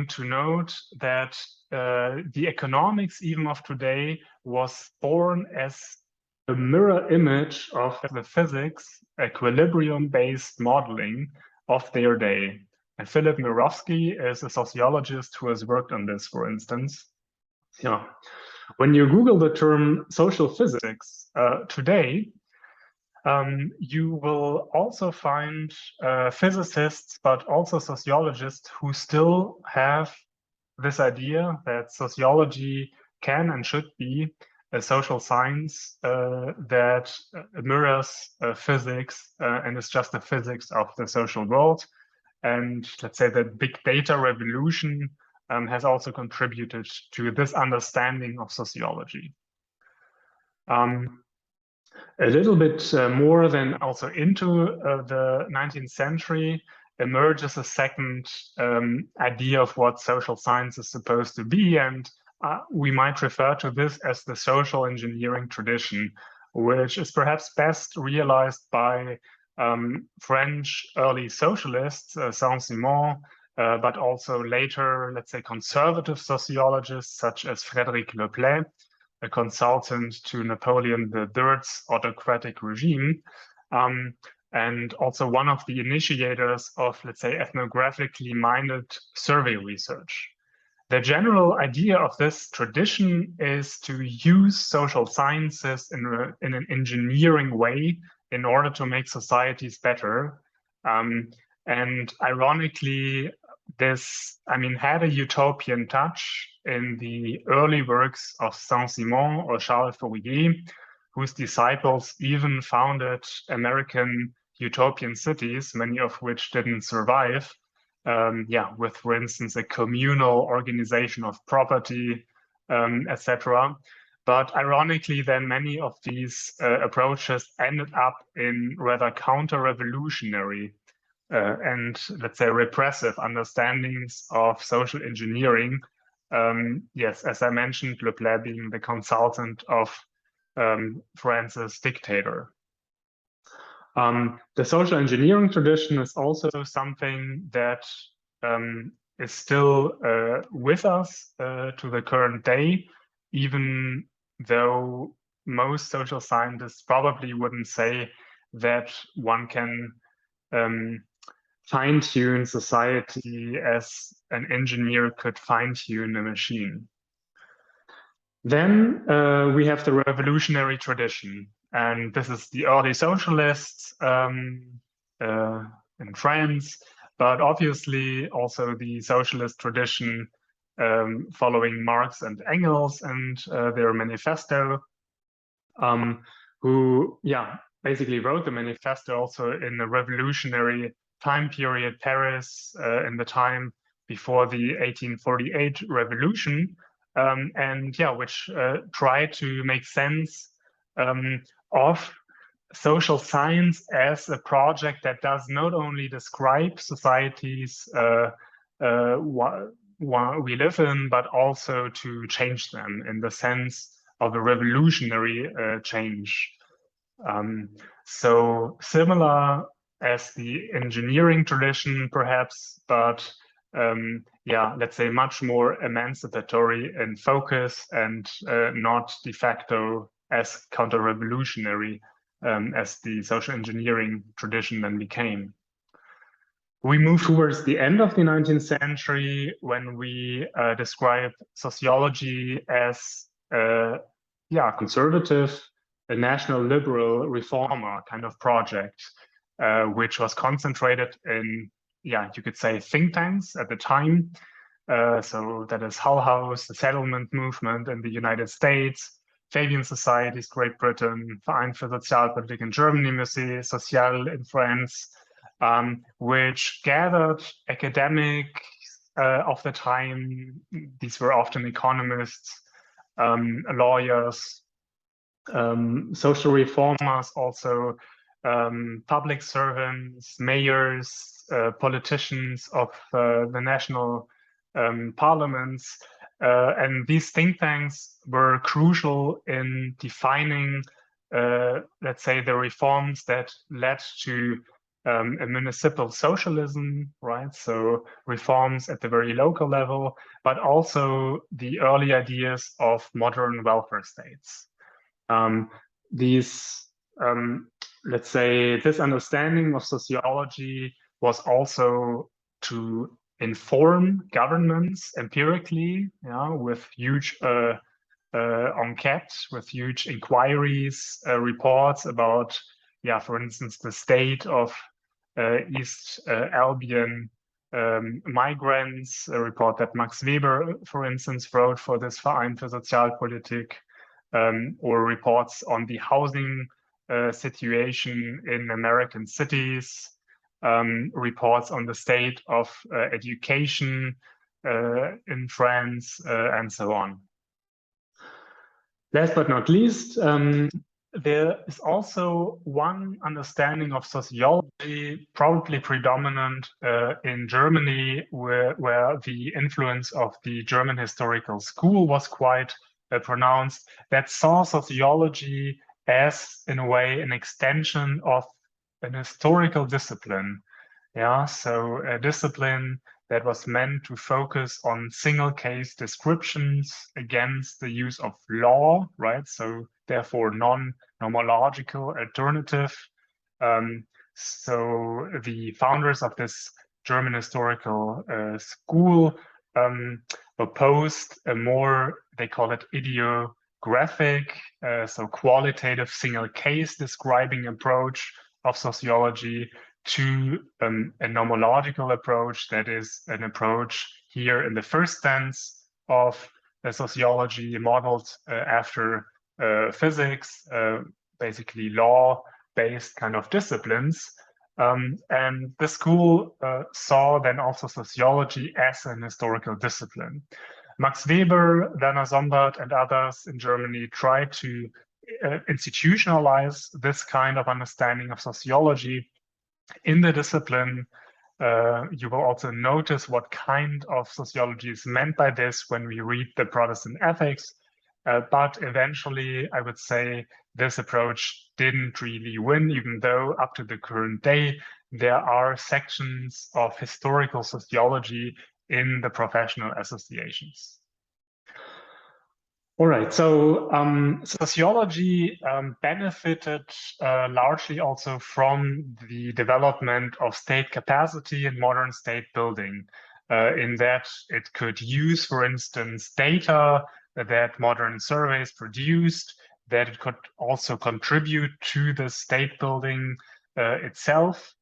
to note that the economics even of today was born as a mirror image of the physics equilibrium-based modeling of their day. And Philip Mirowski is a sociologist who has worked on this, for instance. Yeah. When you Google the term social physics today, you will also find physicists, but also sociologists who still have this idea that sociology can and should be a social science that mirrors physics and is just the physics of the social world. And let's say the big data revolution has also contributed to this understanding of sociology. A little bit more than also into the 19th century emerges a second idea of what social science is supposed to be, and we might refer to this as the social engineering tradition, which is perhaps best realized by French early socialists, Saint-Simon, but also later, let's say, conservative sociologists such as Frédéric Leplay, a consultant to Napoleon III's autocratic regime, and also one of the initiators of, let's say, ethnographically minded survey research. The general idea of this tradition is to use social sciences in an engineering way in order to make societies better. And ironically, this, had a utopian touch in the early works of Saint-Simon or Charles Fourier, whose disciples even founded American utopian cities, many of which didn't survive. With, for instance, a communal organization of property, etc. But ironically, then many of these approaches ended up in rather counter-revolutionary and, let's say, repressive understandings of social engineering. Yes, as I mentioned, Leplay being the consultant of France's dictator. The social engineering tradition is also something that is still with us to the current day, even though most social scientists probably wouldn't say that one can fine-tune society as an engineer could fine-tune a machine. Then we have the revolutionary tradition. And this is the early socialists in France, but obviously also the socialist tradition following Marx and Engels and their manifesto, who, basically wrote the manifesto also in a revolutionary time period, Paris, in the time before the 1848 revolution, which tried to make sense of social science as a project that does not only describe societies we live in, but also to change them in the sense of a revolutionary change. So similar as the engineering tradition, perhaps, but let's say much more emancipatory in focus and not de facto as counter-revolutionary as the social engineering tradition then became. We move towards the end of the 19th century when we describe sociology as conservative, a national liberal reformer kind of project, which was concentrated in, you could say, think tanks at the time. So that is Hull House, the settlement movement in the United States, Fabian Societies, Great Britain, Verein für Sozialpolitik in Germany, Musée Social in France, which gathered academics of the time. These were often economists, lawyers, social reformers, also public servants, mayors, politicians of the national parliaments. And these think tanks were crucial in defining, let's say, the reforms that led to a municipal socialism, right? So reforms at the very local level, but also the early ideas of modern welfare states. Um, these, let's say, this understanding of sociology was also to inform governments empirically, with huge enquetes, with huge inquiries, reports about, for instance, the state of East Albion migrants, a report that Max Weber, for instance, wrote for this Verein für Sozialpolitik, or reports on the housing situation in American cities, reports on the state of education in France, and so on. Last but not least, there is also one understanding of sociology, probably predominant in Germany, where the influence of the German historical school was quite pronounced, that saw sociology as, in a way, an extension of an historical discipline. So a discipline that was meant to focus on single case descriptions against the use of law, right? So therefore non-nomological alternative. So the founders of this German historical school proposed a more, they call it ideographic, so qualitative single case describing approach of sociology to a nomological approach, that is an approach here in the first sense of sociology modeled after physics, basically law-based kind of disciplines. And the school saw then also sociology as an historical discipline. Max Weber, Werner Sombart, and others in Germany tried to institutionalize this kind of understanding of sociology in the discipline. You will also notice what kind of sociology is meant by this when we read the Protestant ethics. But eventually, I would say this approach didn't really win, even though up to the current day, there are sections of historical sociology in the professional associations. All right, so sociology benefited largely also from the development of state capacity and modern state building, in that it could use, for instance, data that modern surveys produced, that it could also contribute to the state building itself.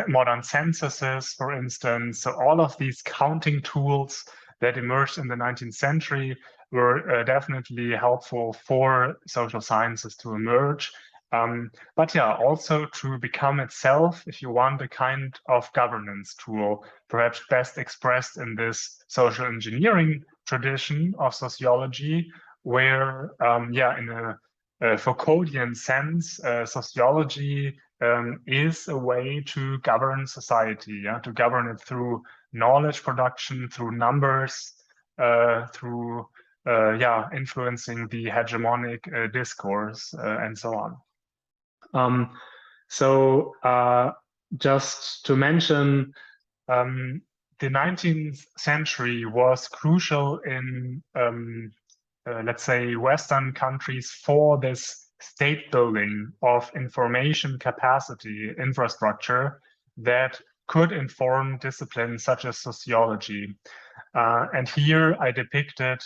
Modern censuses, for instance, so all of these counting tools that emerged in the 19th century were definitely helpful for social sciences to emerge. But also to become itself, if you want, a kind of governance tool, perhaps best expressed in this social engineering tradition of sociology, where, in a Foucauldian sense, sociology is a way to govern society, to govern it through knowledge production, through numbers, through influencing the hegemonic discourse and so on. Just to mention, the 19th century was crucial in, let's say, Western countries for this state building of information capacity infrastructure that could inform disciplines such as sociology. And here I depicted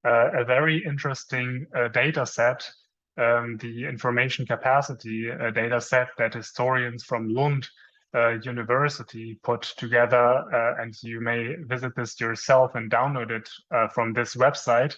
a very interesting data set, the information capacity data set that historians from Lund University put together, and you may visit this yourself and download it from this website.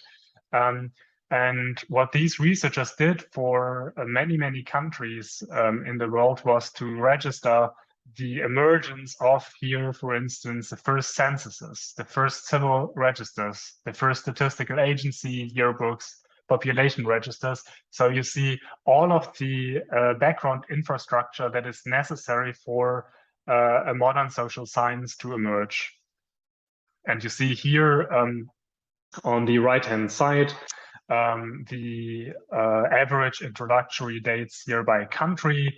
And what these researchers did for many, many countries in the world was to register the emergence of here, for instance, the first censuses, the first civil registers, the first statistical agency yearbooks, population registers. So you see all of the background infrastructure that is necessary for a modern social science to emerge. And you see here on the right-hand side, the average introductory dates here by country.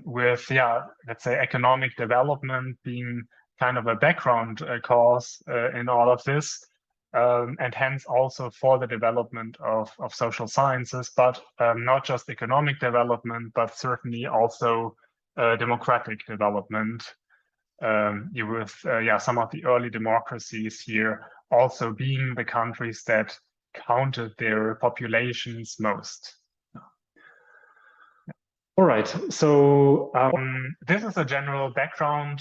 with, let's say economic development being kind of a background cause in all of this, and hence also for the development of social sciences, but not just economic development, but certainly also democratic development. With some of the early democracies here also being the countries that counted their populations most. All right, so this is a general background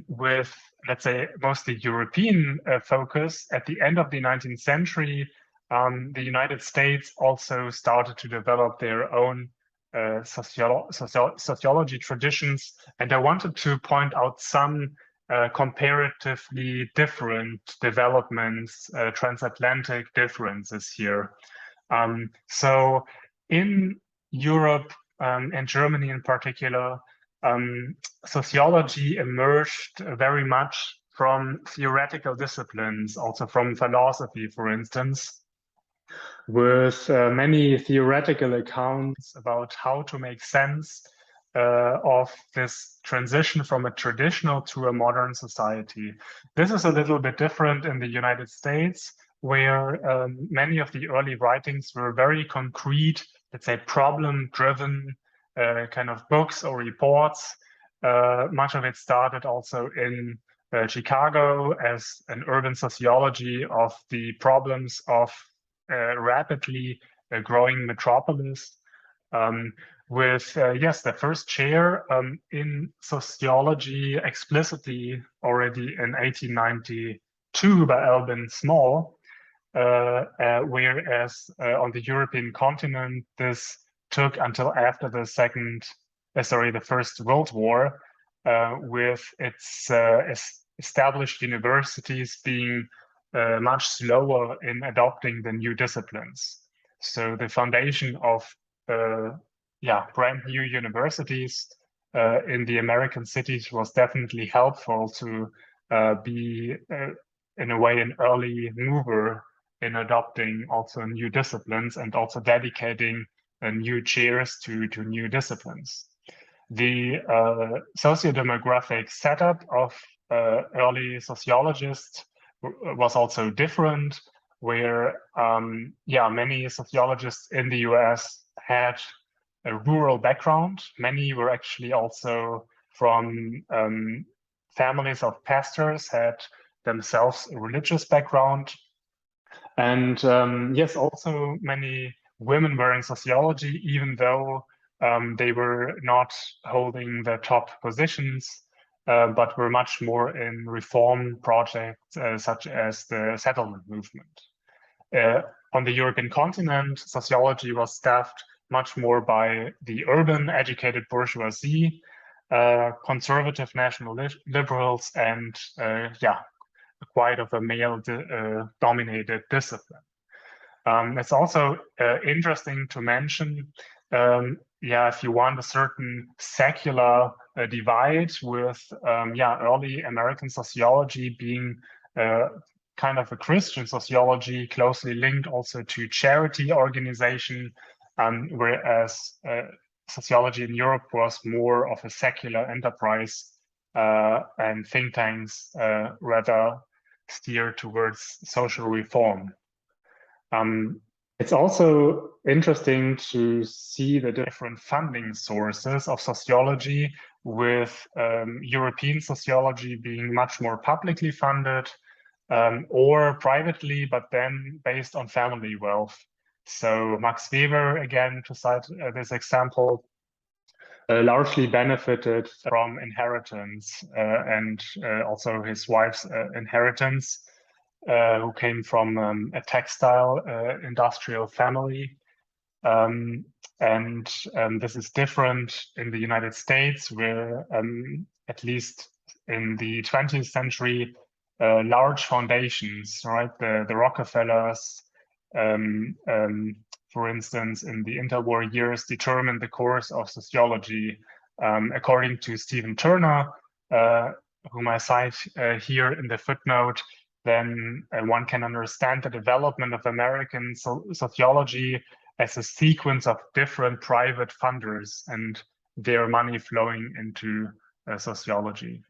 with, let's say, mostly European focus. At the end of the 19th century, the United States also started to develop their own sociology traditions. And I wanted to point out some comparatively different developments, transatlantic differences here. So in Europe, and Germany in particular, sociology emerged very much from theoretical disciplines, also from philosophy, for instance, with many theoretical accounts about how to make sense of this transition from a traditional to a modern society. This is a little bit different in the United States, where many of the early writings were very concrete, let's say problem-driven kind of books or reports. Much of it started also in Chicago as an urban sociology of the problems of rapidly growing metropolis. With yes, the first chair in sociology explicitly already in 1892 by Albin Small, whereas on the European continent this took until after the the First World War, with its established universities being much slower in adopting the new disciplines. So the foundation of brand new universities in the American cities was definitely helpful to be in a way an early mover in adopting also new disciplines and also dedicating new chairs to new disciplines. The sociodemographic setup of early sociologists was also different, where many sociologists in the US had a rural background. Many were actually also from families of pastors, had themselves a religious background. And yes, also many women were in sociology, even though they were not holding the top positions, but were much more in reform projects such as the settlement movement. On the European continent, sociology was staffed much more by the urban educated bourgeoisie, conservative national liberals, and quite of a male dominated discipline. It's also interesting to mention, if you want, a certain secular divide with early American sociology being kind of a Christian sociology, closely linked also to charity organization, whereas sociology in Europe was more of a secular enterprise, and think tanks rather steered towards social reform. It's also interesting to see the different funding sources of sociology, with European sociology being much more publicly funded, or privately, but then based on family wealth. So Max Weber, again, to cite this example, largely benefited from inheritance and also his wife's inheritance, who came from a textile industrial family. And this is different in the United States, where at least in the 20th century, large foundations, right? The Rockefellers, for instance, in the interwar years, determined the course of sociology. According to Stephen Turner, whom I cite here in the footnote, then one can understand the development of American sociology as a sequence of different private funders. And their money flowing into sociology.